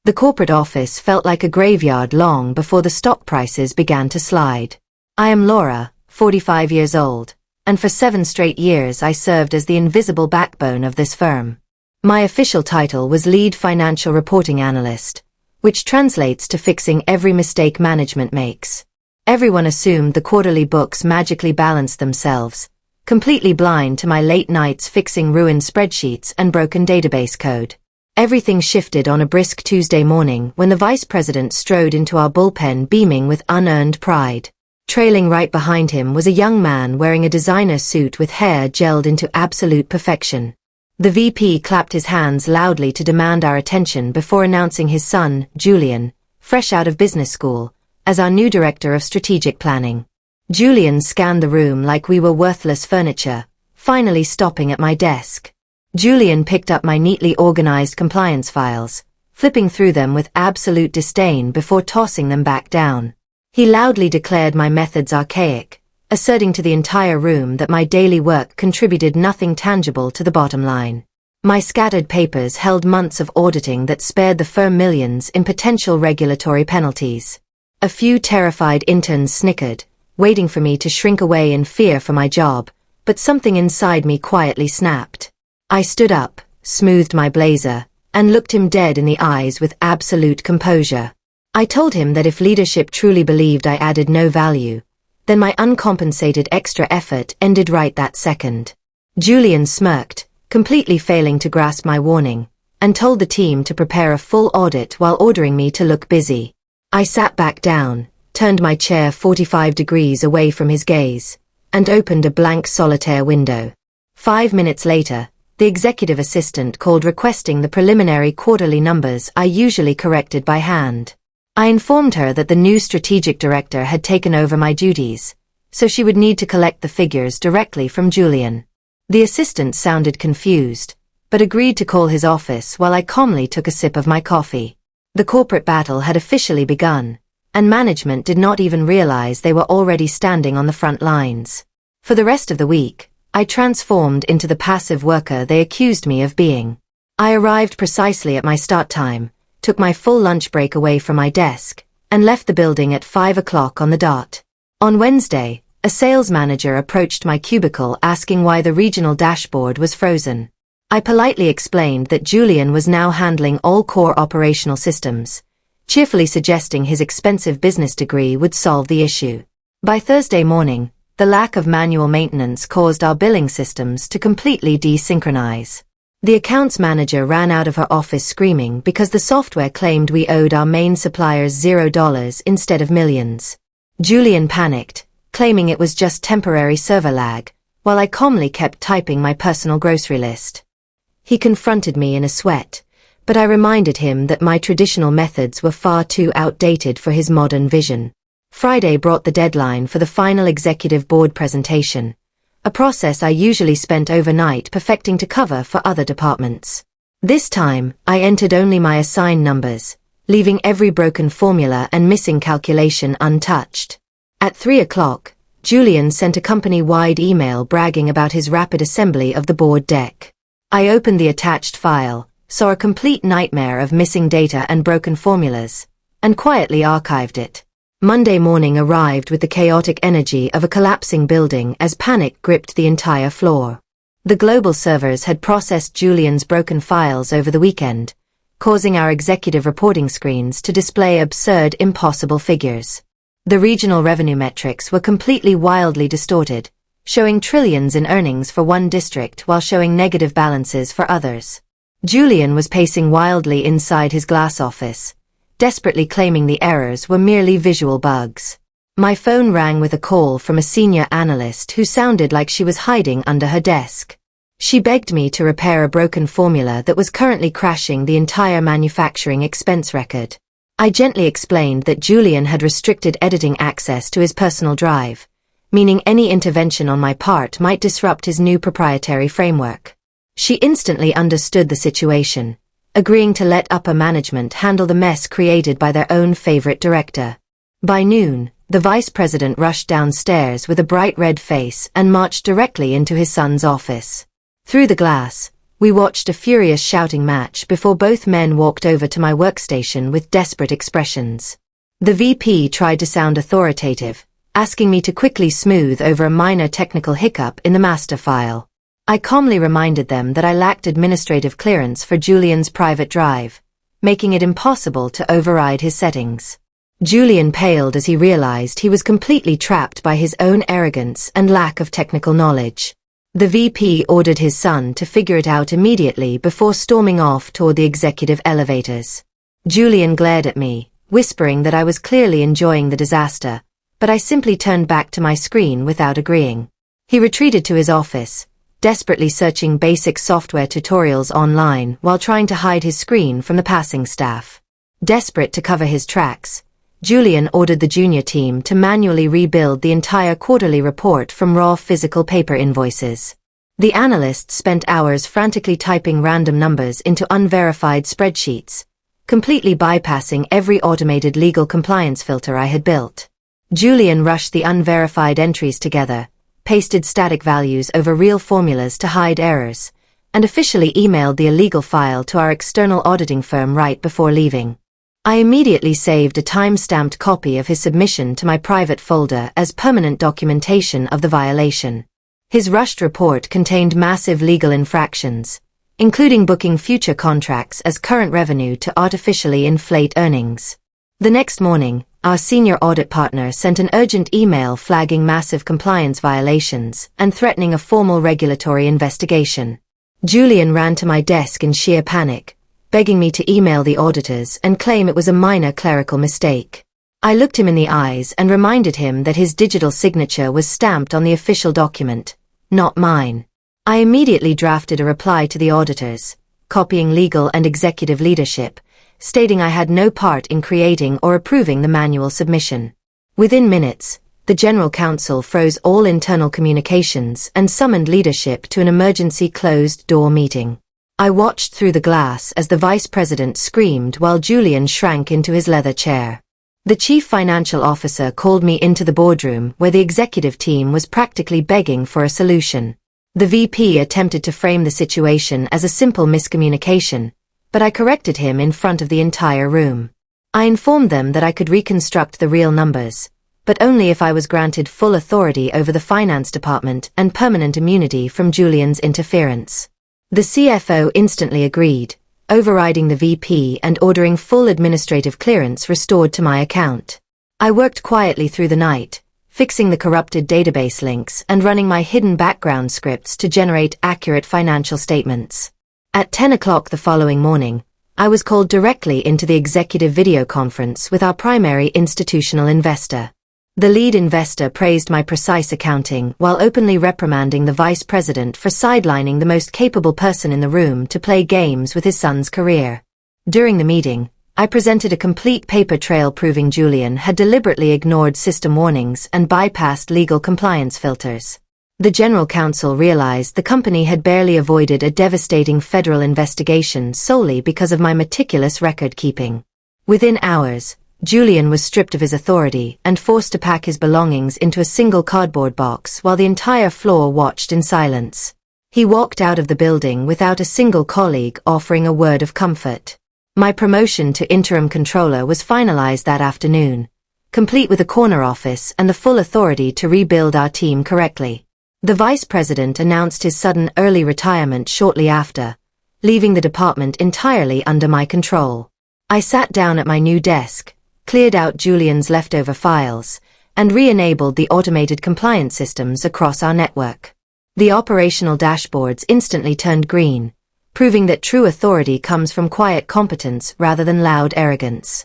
The corporate office felt like a graveyard long before the stock prices began to slide. I am Laura, 45 years old, and for 7 straight years I served as the invisible backbone of this firm. My official title was Lead Financial Reporting Analyst, which translates to fixing every mistake management makes. Everyone assumed the quarterly books magically balanced themselves, completely blind to my late nights fixing ruined spreadsheets and broken database code. Everything shifted on a brisk Tuesday morning when the vice president strode into our bullpen beaming with unearned pride. Trailing right behind him was a young man wearing a designer suit with hair gelled into absolute perfection. The VP clapped his hands loudly to demand our attention before announcing his son, Julian, fresh out of business school, as our new director of strategic planning. Julian scanned the room like we were worthless furniture, finally stopping at my desk. Julian picked up my neatly organized compliance files, flipping through them with absolute disdain before tossing them back down. He loudly declared my methods archaic, asserting to the entire room that my daily work contributed nothing tangible to the bottom line. My scattered papers held months of auditing that spared the firm millions in potential regulatory penalties. A few terrified interns snickered, waiting for me to shrink away in fear for my job, but something inside me quietly snapped. I stood up, smoothed my blazer, and looked him dead in the eyes with absolute composure. I told him that if leadership truly believed I added no value, then my uncompensated extra effort ended right that second. Julian smirked, completely failing to grasp my warning, and told the team to prepare a full audit while ordering me to look busy. I sat back down, turned my chair 45 degrees away from his gaze, and opened a blank solitaire window. 5 minutes later, the executive assistant called requesting the preliminary quarterly numbers I usually corrected by hand. I informed her that the new strategic director had taken over my duties, so she would need to collect the figures directly from Julian. The assistant sounded confused, but agreed to call his office while I calmly took a sip of my coffee. The corporate battle had officially begun, and management did not even realize they were already standing on the front lines. For the rest of the week, I transformed into the passive worker they accused me of being. I arrived precisely at my start time, took my full lunch break away from my desk, and left the building at 5 o'clock on the dot. On Wednesday, a sales manager approached my cubicle asking why the regional dashboard was frozen. I politely explained that Julian was now handling all core operational systems, cheerfully suggesting his expensive business degree would solve the issue. By Thursday morning, the lack of manual maintenance caused our billing systems to completely desynchronize. The accounts manager ran out of her office screaming because the software claimed we owed our main suppliers $0 instead of millions. Julian panicked, claiming it was just temporary server lag, while I calmly kept typing my personal grocery list. He confronted me in a sweat, but I reminded him that my traditional methods were far too outdated for his modern vision. Friday brought the deadline for the final executive board presentation, a process I usually spent overnight perfecting to cover for other departments. This time, I entered only my assigned numbers, leaving every broken formula and missing calculation untouched. At 3 o'clock, Julian sent a company-wide email bragging about his rapid assembly of the board deck. I opened the attached file, saw a complete nightmare of missing data and broken formulas, and quietly archived it. Monday morning arrived with the chaotic energy of a collapsing building as panic gripped the entire floor. The global servers had processed Julian's broken files over the weekend, causing our executive reporting screens to display absurd, impossible figures. The regional revenue metrics were completely wildly distorted, showing trillions in earnings for one district while showing negative balances for others. Julian was pacing wildly inside his glass office, desperately claiming the errors were merely visual bugs. My phone rang with a call from a senior analyst who sounded like she was hiding under her desk. She begged me to repair a broken formula that was currently crashing the entire manufacturing expense record. I gently explained that Julian had restricted editing access to his personal drive, meaning any intervention on my part might disrupt his new proprietary framework. She instantly understood the situation, agreeing to let upper management handle the mess created by their own favorite director. By noon, the vice president rushed downstairs with a bright red face and marched directly into his son's office. Through the glass, We watched a furious shouting match before both men walked over to my workstation with desperate expressions. The VP tried to sound authoritative, asking me to quickly smooth over a minor technical hiccup in the master file. I calmly reminded them that I lacked administrative clearance for Julian's private drive, making it impossible to override his settings. Julian paled as he realized he was completely trapped by his own arrogance and lack of technical knowledge. The VP ordered his son to figure it out immediately before storming off toward the executive elevators. Julian glared at me, whispering that I was clearly enjoying the disaster, but I simply turned back to my screen without agreeing. He retreated to his office, desperately searching basic software tutorials online while trying to hide his screen from the passing staff. Desperate to cover his tracks, Julian ordered the junior team to manually rebuild the entire quarterly report from raw physical paper invoices. The analysts spent hours frantically typing random numbers into unverified spreadsheets, completely bypassing every automated legal compliance filter I had built. Julian rushed the unverified entries together, pasted static values over real formulas to hide errors, and officially emailed the illegal file to our external auditing firm right before leaving. I immediately saved a time-stamped copy of his submission to my private folder as permanent documentation of the violation. His rushed report contained massive legal infractions, including booking future contracts as current revenue to artificially inflate earnings. The next morning, our senior audit partner sent an urgent email flagging massive compliance violations and threatening a formal regulatory investigation. Julian ran to my desk in sheer panic, begging me to email the auditors and claim it was a minor clerical mistake. I looked him in the eyes and reminded him that his digital signature was stamped on the official document, not mine. I immediately drafted a reply to the auditors, copying legal and executive leadership, stating I had no part in creating or approving the manual submission. Within minutes, the General Counsel froze all internal communications and summoned leadership to an emergency closed-door meeting. I watched through the glass as the Vice President screamed while Julian shrank into his leather chair. The Chief Financial Officer called me into the boardroom where the executive team was practically begging for a solution. The VP attempted to frame the situation as a simple miscommunication, but I corrected him in front of the entire room. I informed them that I could reconstruct the real numbers, but only if I was granted full authority over the finance department and permanent immunity from Julian's interference. The CFO instantly agreed, overriding the VP and ordering full administrative clearance restored to my account. I worked quietly through the night, fixing the corrupted database links and running my hidden background scripts to generate accurate financial statements. At 10 o'clock the following morning, I was called directly into the executive video conference with our primary institutional investor. The lead investor praised my precise accounting while openly reprimanding the vice president for sidelining the most capable person in the room to play games with his son's career. During the meeting, I presented a complete paper trail proving Julian had deliberately ignored system warnings and bypassed legal compliance filters. The General Counsel realized the company had barely avoided a devastating federal investigation solely because of my meticulous record-keeping. Within hours, Julian was stripped of his authority and forced to pack his belongings into a single cardboard box while the entire floor watched in silence. He walked out of the building without a single colleague offering a word of comfort. My promotion to interim controller was finalized that afternoon, complete with a corner office and the full authority to rebuild our team correctly. The vice president announced his sudden early retirement shortly after, leaving the department entirely under my control. I sat down at my new desk, cleared out Julian's leftover files, and re-enabled the automated compliance systems across our network. The operational dashboards instantly turned green, proving that true authority comes from quiet competence rather than loud arrogance.